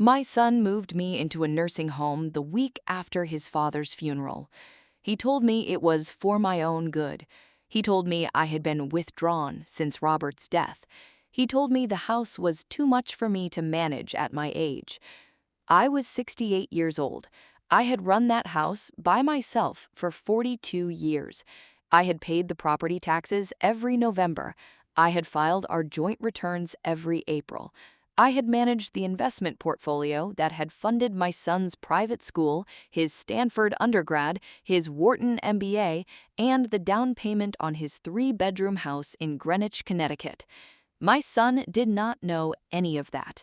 My son moved me into a nursing home the week after his father's funeral. He told me it was for my own good. He told me I had been withdrawn since Robert's death. He told me the house was too much for me to manage at my age. I was 68 years old. I had run that house by myself for 42 years. I had paid the property taxes every November. I had filed our joint returns every April. I had managed the investment portfolio that had funded my son's private school, his Stanford undergrad, his Wharton MBA, and the down payment on his three-bedroom house in Greenwich, Connecticut. My son did not know any of that.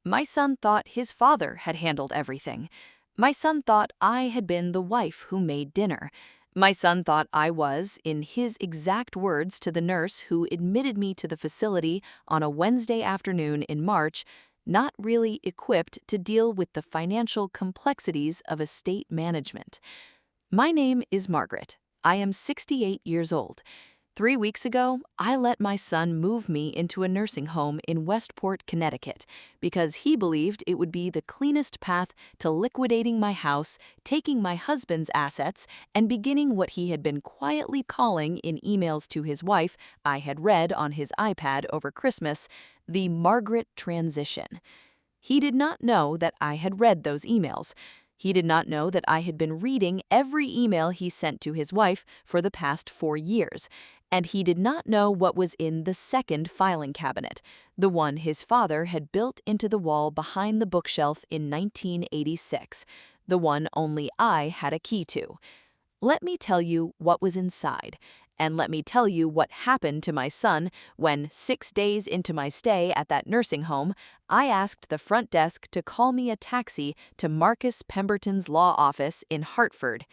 My son thought his father had handled everything. My son thought I had been the wife who made dinner. My son thought I was, in his exact words to the nurse who admitted me to the facility on a Wednesday afternoon in March, not really equipped to deal with the financial complexities of estate management. My name is Margaret. I am 68 years old. 3 weeks ago, I let my son move me into a nursing home in Westport, Connecticut, because he believed it would be the cleanest path to liquidating my house, taking my husband's assets, and beginning what he had been quietly calling in emails to his wife I had read on his iPad over Christmas, the Margaret transition. He did not know that I had read those emails. He did not know that I had been reading every email he sent to his wife for the past 4 years. And he did not know what was in the second filing cabinet, the one his father had built into the wall behind the bookshelf in 1986, the one only I had a key to. Let me tell you what was inside, and let me tell you what happened to my son when, 6 days into my stay at that nursing home, I asked the front desk to call me a taxi to Marcus Pemberton's law office in Hartford.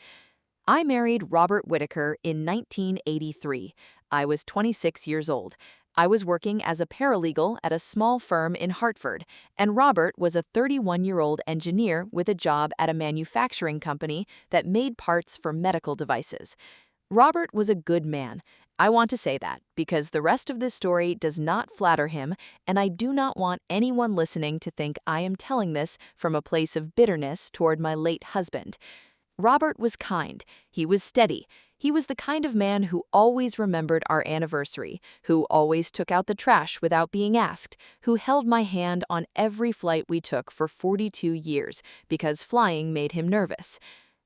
I married Robert Whitaker in 1983. I was 26 years old. I was working as a paralegal at a small firm in Hartford, and Robert was a 31-year-old engineer with a job at a manufacturing company that made parts for medical devices. Robert was a good man. I want to say that because the rest of this story does not flatter him, and I do not want anyone listening to think I am telling this from a place of bitterness toward my late husband. Robert was kind. He was steady. He was the kind of man who always remembered our anniversary, who always took out the trash without being asked, who held my hand on every flight we took for 42 years because flying made him nervous.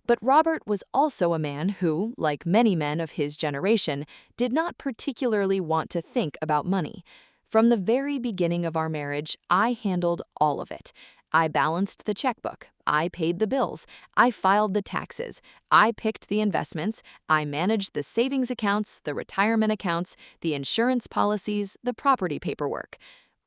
But Robert was also a man who, like many men of his generation, did not particularly want to think about money. From the very beginning of our marriage, I handled all of it. I balanced the checkbook. I paid the bills. I filed the taxes. I picked the investments. I managed the savings accounts, the retirement accounts, the insurance policies, the property paperwork.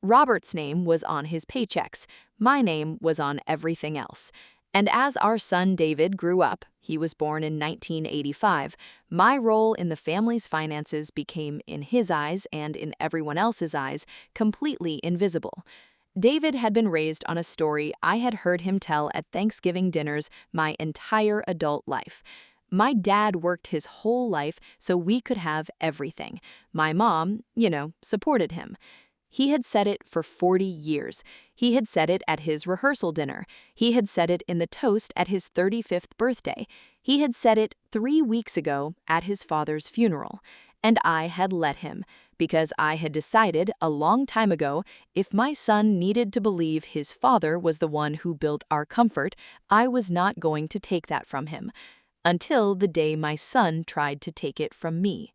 Robert's name was on his paychecks. My name was on everything else. And as our son David grew up, he was born in 1985, my role in the family's finances became, in his eyes and in everyone else's eyes, completely invisible. David had been raised on a story I had heard him tell at Thanksgiving dinners my entire adult life. My dad worked his whole life so we could have everything. My mom, supported him. He had said it for 40 years. He had said it at his rehearsal dinner. He had said it in the toast at his 35th birthday. He had said it 3 weeks ago at his father's funeral. And I had let him, because I had decided a long time ago if my son needed to believe his father was the one who built our comfort, I was not going to take that from him. Until the day my son tried to take it from me.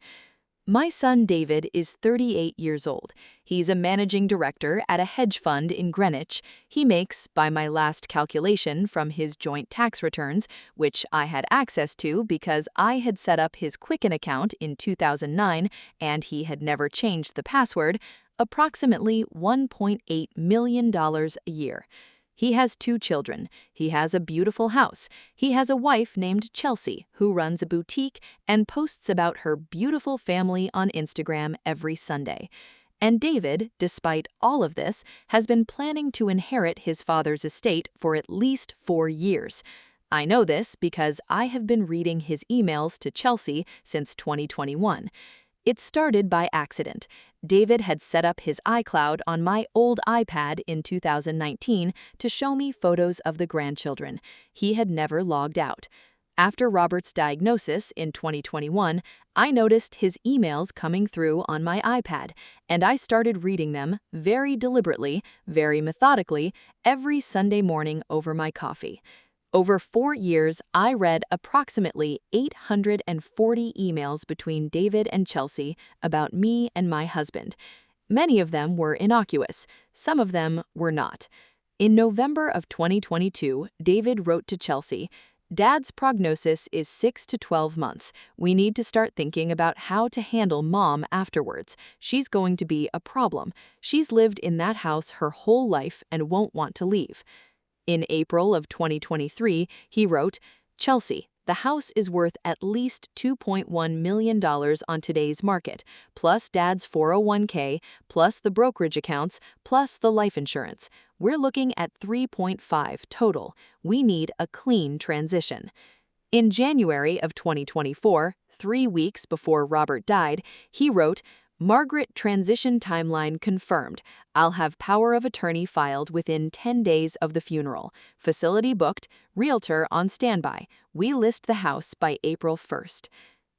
My son David is 38 years old. He's a managing director at a hedge fund in Greenwich. He makes, by my last calculation from his joint tax returns, which I had access to because I had set up his Quicken account in 2009 and he had never changed the password, approximately $1.8 million a year. He has 2 children. He has a beautiful house. He has a wife named Chelsea who runs a boutique and posts about her beautiful family on Instagram every Sunday. And David, despite all of this, has been planning to inherit his father's estate for at least 4 years. I know this because I have been reading his emails to Chelsea since 2021. It started by accident. David had set up his iCloud on my old iPad in 2019 to show me photos of the grandchildren. He had never logged out. After Robert's diagnosis in 2021, I noticed his emails coming through on my iPad, and I started reading them very deliberately, very methodically, every Sunday morning over my coffee. Over 4 years, I read approximately 840 emails between David and Chelsea about me and my husband. Many of them were innocuous, some of them were not. In November of 2022, David wrote to Chelsea, "Dad's prognosis is 6 to 12 months. We need to start thinking about how to handle Mom afterwards. She's going to be a problem. She's lived in that house her whole life and won't want to leave." In April of 2023, he wrote, "Chelsea, the house is worth at least $2.1 million on today's market, plus Dad's 401k, plus the brokerage accounts, plus the life insurance. We're looking at 3.5 total. We need a clean transition." In January of 2024, 3 weeks before Robert died, he wrote, "Margaret transition timeline confirmed. I'll have power of attorney filed within 10 days of the funeral. Facility booked, realtor on standby. We list the house by April 1st.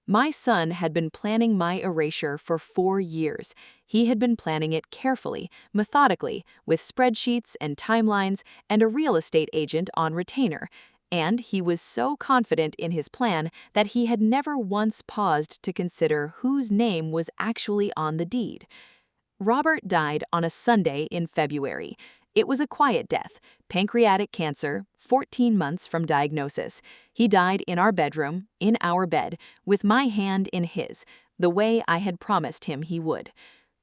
My son had been planning my erasure for 4 years. He had been planning it carefully, methodically, with spreadsheets and timelines and a real estate agent on retainer. And he was so confident in his plan that he had never once paused to consider whose name was actually on the deed. Robert died on a Sunday in February. It was a quiet death, pancreatic cancer, 14 months from diagnosis. He died in our bedroom, in our bed, with my hand in his, the way I had promised him he would.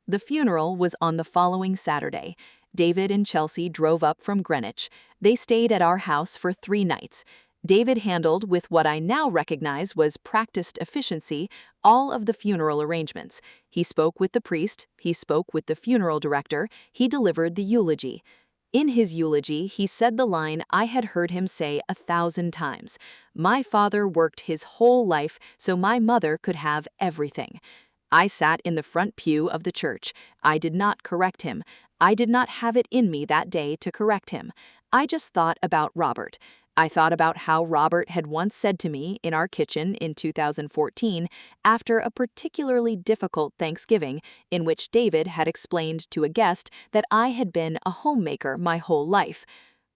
The funeral was on the following Saturday. David and Chelsea drove up from Greenwich. They stayed at our house for 3 nights. David handled, with what I now recognize was practiced efficiency, all of the funeral arrangements. He spoke with the priest, he spoke with the funeral director, he delivered the eulogy. In his eulogy, he said the line I had heard him say 1,000 times. "My father worked his whole life so my mother could have everything." I sat in the front pew of the church. I did not correct him. I did not have it in me that day to correct him. I just thought about Robert. I thought about how Robert had once said to me in our kitchen in 2014, after a particularly difficult Thanksgiving, in which David had explained to a guest that I had been a homemaker my whole life.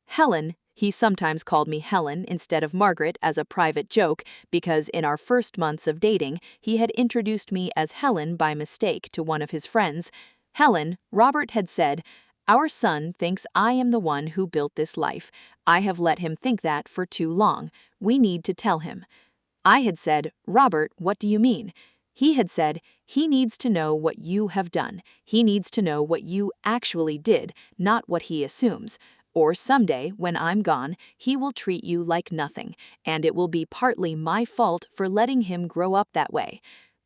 "Helen," he sometimes called me Helen instead of Margaret as a private joke, because in our first months of dating, he had introduced me as Helen by mistake to one of his friends. "Helen," Robert had said, "our son thinks I am the one who built this life. I have let him think that for too long. We need to tell him." I had said, "Robert, what do you mean?" He had said, "He needs to know what you have done. He needs to know what you actually did, not what he assumes. Or someday, when I'm gone, he will treat you like nothing, and it will be partly my fault for letting him grow up that way."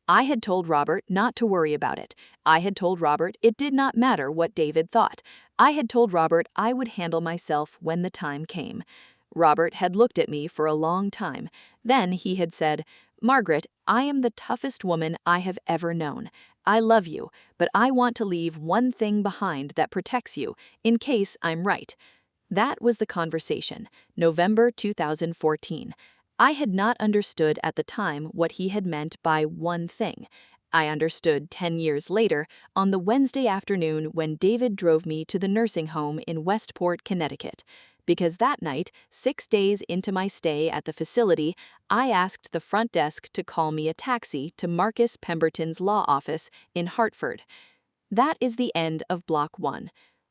I had told Robert not to worry about it. I had told Robert it did not matter what David thought. I had told Robert I would handle myself when the time came. Robert had looked at me for a long time. Then he had said, "Margaret, I am the toughest woman I have ever known. I love you, but I want to leave one thing behind that protects you, in case I'm right." That was the conversation, November 2014. I had not understood at the time what he had meant by one thing. I understood 10 years later, on the Wednesday afternoon when David drove me to the nursing home in Westport, Connecticut. Because that night, 6 days into my stay at the facility, I asked the front desk to call me a taxi to Marcus Pemberton's law office in Hartford. That is the end of Block 1.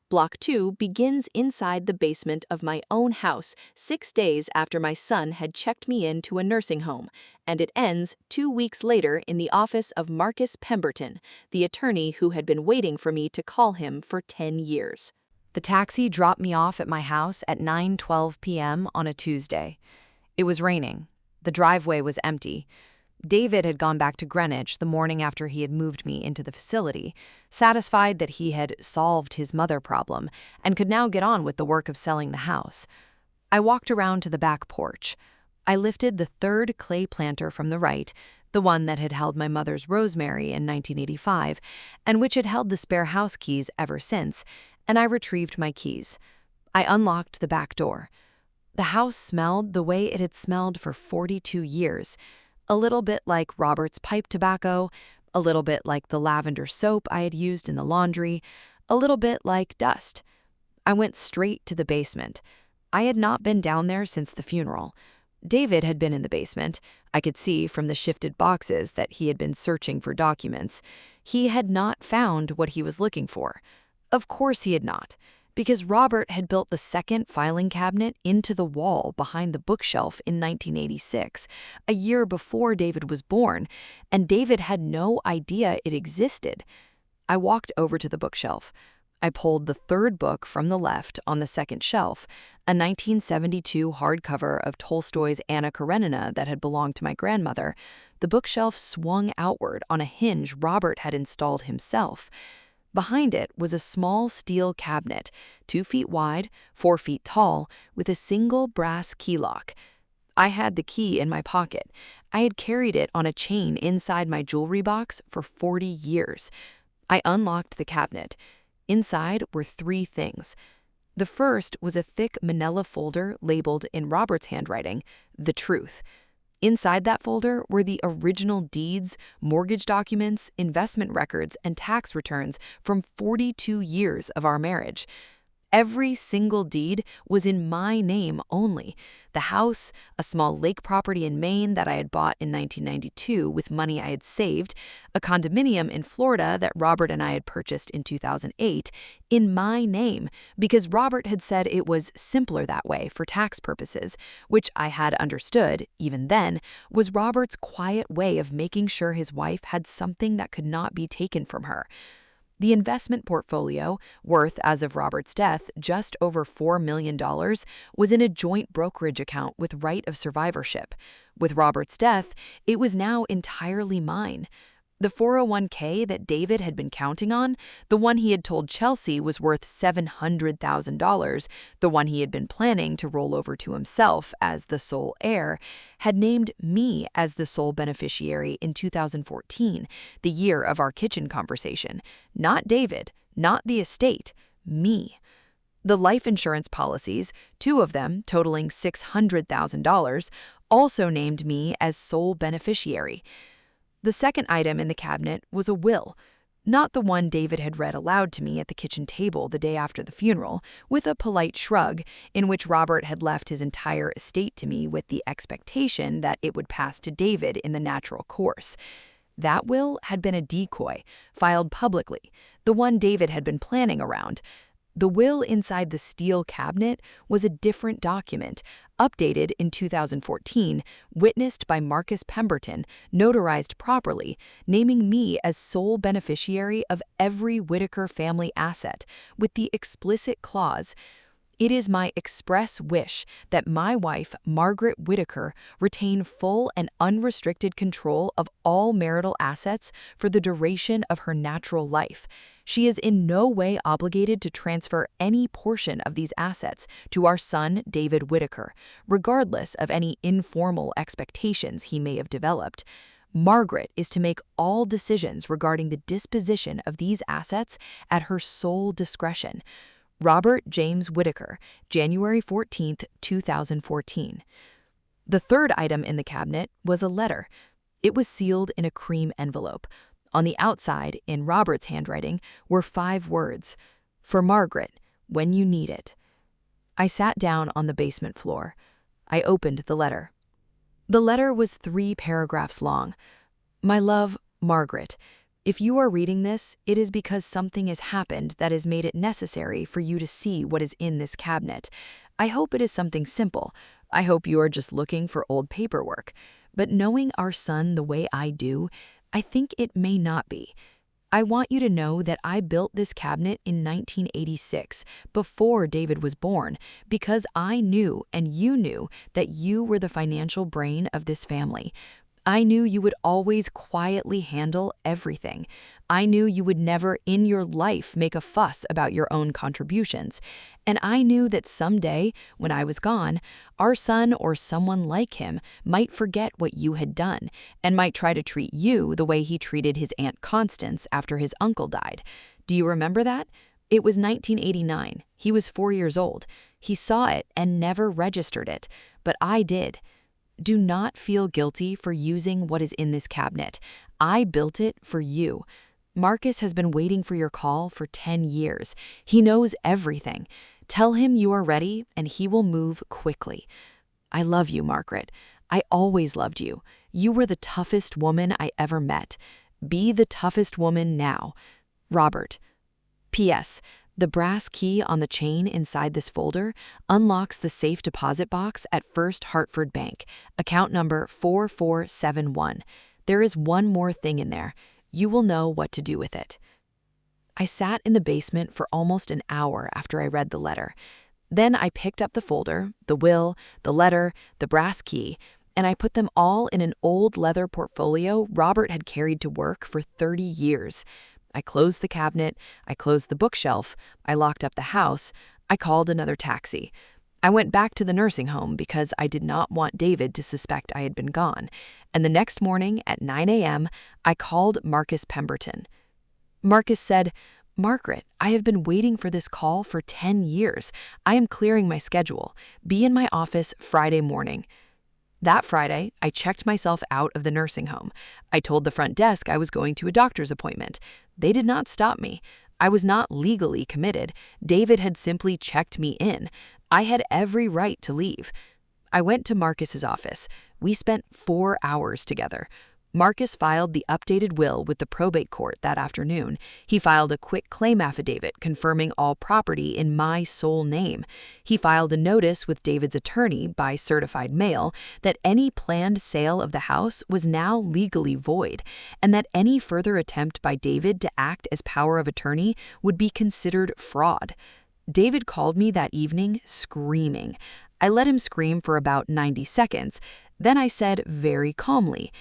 Block 2 begins inside the basement of my own house 6 days after my son had checked me into a nursing home, and it ends 2 weeks later in the office of Marcus Pemberton, the attorney who had been waiting for me to call him for 10 years. The taxi dropped me off at my house at 9:12 p.m. on a Tuesday. It was raining. The driveway was empty. David had gone back to Greenwich the morning after he had moved me into the facility, satisfied that he had solved his mother problem and could now get on with the work of selling the house. I walked around to the back porch. I lifted the third clay planter from the right, the one that had held my mother's rosemary in 1985, and which had held the spare house keys ever since, and I retrieved my keys. I unlocked the back door. The house smelled the way it had smelled for 42 years, a little bit like Robert's pipe tobacco, a little bit like the lavender soap I had used in the laundry, a little bit like dust. I went straight to the basement. I had not been down there since the funeral. David had been in the basement. I could see from the shifted boxes that he had been searching for documents. He had not found what he was looking for. Of course he had not, because Robert had built the second filing cabinet into the wall behind the bookshelf in 1986, a year before David was born, and David had no idea it existed. I walked over to the bookshelf. I pulled the third book from the left on the second shelf, a 1972 hardcover of Tolstoy's Anna Karenina that had belonged to my grandmother. The bookshelf swung outward on a hinge Robert had installed himself. Behind it was a small steel cabinet, 2 feet wide, 4 feet tall, with a single brass key lock. I had the key in my pocket. I had carried it on a chain inside my jewelry box for 40 years. I unlocked the cabinet. Inside were 3 things. The first was a thick manila folder labeled in Robert's handwriting, "The Truth." Inside that folder were the original deeds, mortgage documents, investment records, and tax returns from 42 years of our marriage. Every single deed was in my name only. The house, a small lake property in Maine that I had bought in 1992 with money I had saved, a condominium in Florida that Robert and I had purchased in 2008, in my name, because Robert had said it was simpler that way for tax purposes, which I had understood, even then, was Robert's quiet way of making sure his wife had something that could not be taken from her. The investment portfolio, worth as of Robert's death just over $4 million, was in a joint brokerage account with right of survivorship. With Robert's death, it was now entirely mine. The 401k that David had been counting on, the one he had told Chelsea was worth $700,000, the one he had been planning to roll over to himself as the sole heir, had named me as the sole beneficiary in 2014, the year of our kitchen conversation. Not David, not the estate, me. The life insurance policies, 2 of them totaling $600,000, also named me as sole beneficiary. The second item in the cabinet was a will, not the one David had read aloud to me at the kitchen table the day after the funeral, with a polite shrug, in which Robert had left his entire estate to me with the expectation that it would pass to David in the natural course. That will had been a decoy, filed publicly, the one David had been planning around. The will inside the steel cabinet was a different document, updated in 2014, witnessed by Marcus Pemberton, notarized properly, naming me as sole beneficiary of every Whittaker family asset, with the explicit clause, "It is my express wish that my wife, Margaret Whittaker, retain full and unrestricted control of all marital assets for the duration of her natural life. She is in no way obligated to transfer any portion of these assets to our son, David Whittaker, regardless of any informal expectations he may have developed. Margaret is to make all decisions regarding the disposition of these assets at her sole discretion. Robert James Whittaker, January 14, 2014. The third item in the cabinet was a letter. It was sealed in a cream envelope. On the outside, in Robert's handwriting, were 5 words, "For Margaret, when you need it." I sat down on the basement floor. I opened the letter. The letter was 3 paragraphs long. "My love, Margaret, if you are reading this, it is because something has happened that has made it necessary for you to see what is in this cabinet. I hope it is something simple. I hope you are just looking for old paperwork. But knowing our son the way I do, I think it may not be. I want you to know that I built this cabinet in 1986, before David was born, because I knew and you knew that you were the financial brain of this family. I knew you would always quietly handle everything. I knew you would never in your life make a fuss about your own contributions. And I knew that someday, when I was gone, our son or someone like him might forget what you had done and might try to treat you the way he treated his Aunt Constance after his uncle died. Do you remember that? It was 1989. He was 4 years old. He saw it and never registered it, but I did. Do not feel guilty for using what is in this cabinet. I built it for you. Marcus has been waiting for your call for 10 years. He knows everything. Tell him you are ready and he will move quickly. I love you, Margaret. I always loved you. You were the toughest woman I ever met. Be the toughest woman now. Robert. P.S. The brass key on the chain inside this folder unlocks the safe deposit box at First Hartford Bank, account number 4471. There is one more thing in there. You will know what to do with it. I sat in the basement for almost an hour after I read the letter. Then I picked up the folder, the will, the letter, the brass key, and I put them all in an old leather portfolio Robert had carried to work for 30 years. I closed the cabinet, I closed the bookshelf, I locked up the house, I called another taxi. I went back to the nursing home because I did not want David to suspect I had been gone, and the next morning at 9 a.m., I called Marcus Pemberton. Marcus said, "Margaret, I have been waiting for this call for 10 years. I am clearing my schedule. Be in my office Friday morning." That Friday, I checked myself out of the nursing home. I told the front desk I was going to a doctor's appointment. They did not stop me. I was not legally committed. David had simply checked me in. I had every right to leave. I went to Marcus's office. We spent 4 hours together. Marcus filed the updated will with the probate court that afternoon. He filed a quick claim affidavit confirming all property in my sole name. He filed a notice with David's attorney by certified mail that any planned sale of the house was now legally void, and that any further attempt by David to act as power of attorney would be considered fraud. David called me that evening screaming. I let him scream for about 90 seconds. Then I said very calmly,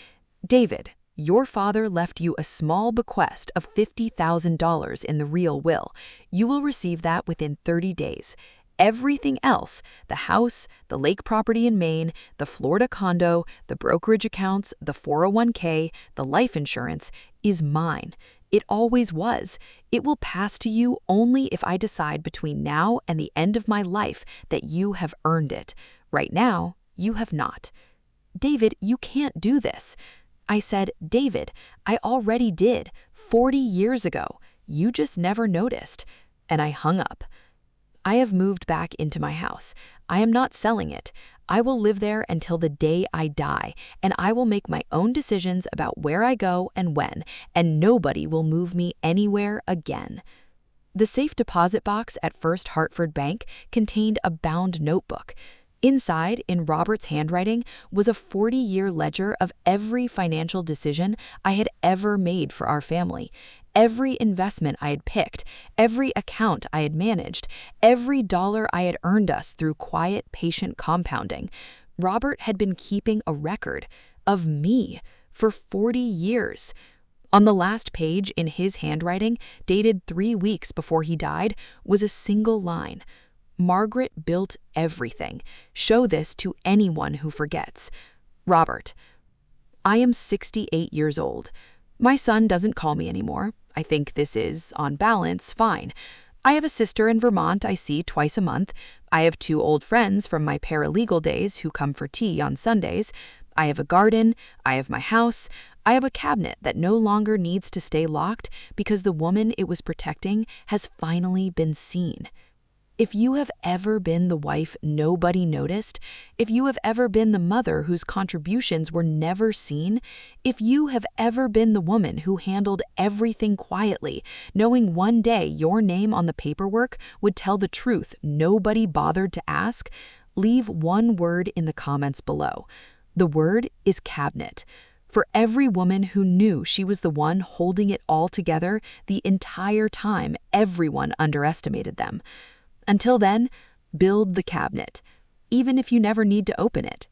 "David, your father left you a small bequest of $50,000 in the real will. You will receive that within 30 days. Everything else, the house, the lake property in Maine, the Florida condo, the brokerage accounts, the 401k, the life insurance, is mine. It always was. It will pass to you only if I decide between now and the end of my life that you have earned it. Right now, you have not." "David, you can't do this." I said, "David, I already did 40 years ago. You just never noticed." And I hung up. I have moved back into my house. I am not selling it. I will live there until the day I die, and I will make my own decisions about where I go and when, and nobody will move me anywhere again. The safe deposit box at First Hartford Bank contained a bound notebook. Inside, in Robert's handwriting, was a 40-year ledger of every financial decision I had ever made for our family, every investment I had picked, every account I had managed, every dollar I had earned us through quiet, patient compounding. Robert had been keeping a record of me for 40 years. On the last page in his handwriting, dated 3 weeks before he died, was a single line. "Margaret built everything. Show this to anyone who forgets. Robert." I am 68 years old. My son doesn't call me anymore. I think this is, on balance, fine. I have a sister in Vermont I see twice a month. I have 2 old friends from my paralegal days who come for tea on Sundays. I have a garden. I have my house. I have a cabinet that no longer needs to stay locked because the woman it was protecting has finally been seen. If you have ever been the wife nobody noticed, if you have ever been the mother whose contributions were never seen, if you have ever been the woman who handled everything quietly, knowing one day your name on the paperwork would tell the truth nobody bothered to ask, leave one word in the comments below. The word is cabinet. For every woman who knew she was the one holding it all together the entire time everyone underestimated them. Until then, build the cabinet, even if you never need to open it.